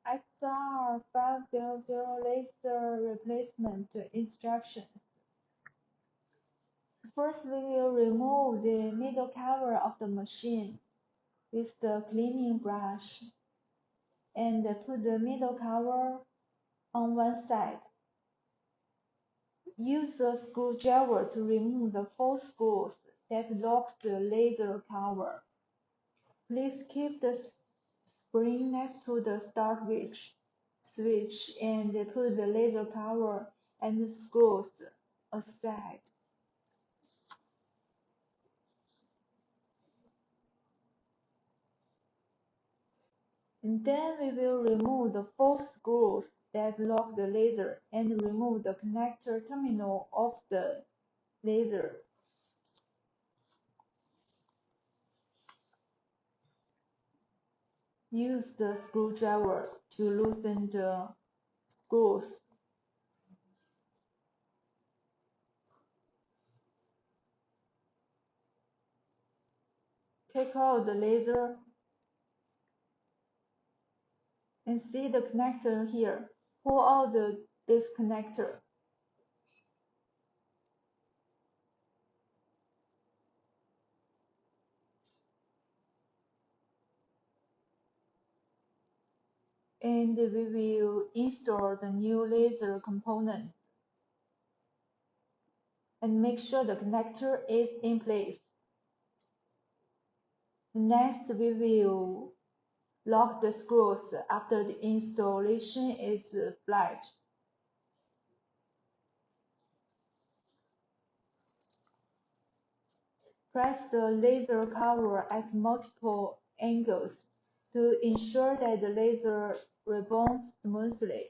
XR500 laser replacement instructions. First, we will remove the middle cover of the machine with the cleaning brush and put the middle cover on one side. Use a screwdriver to remove the 4 screws that lock the laser cover. Please keep the spring next to the start switch and put the laser cover and the screws aside. And then we will remove the 4 screws that lock the laser and remove the connector terminal of the laser. Use the screwdriver to loosen the screws. Take out the laser and see the connector here. Pull out this connector. And we will install the new laser components and make sure the connector is in place. Next, we will lock the screws after the installation is flat. Press the laser cover at multiple angles to ensure that the laser rebounds smoothly.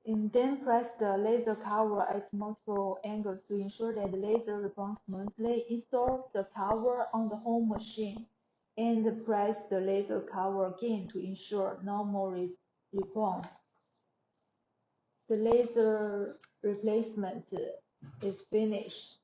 And then press the laser cover at multiple angles to ensure that the laser rebounds smoothly. Install the cover on the home machine and press the laser cover again to ensure normal response. The laser replacement is finished.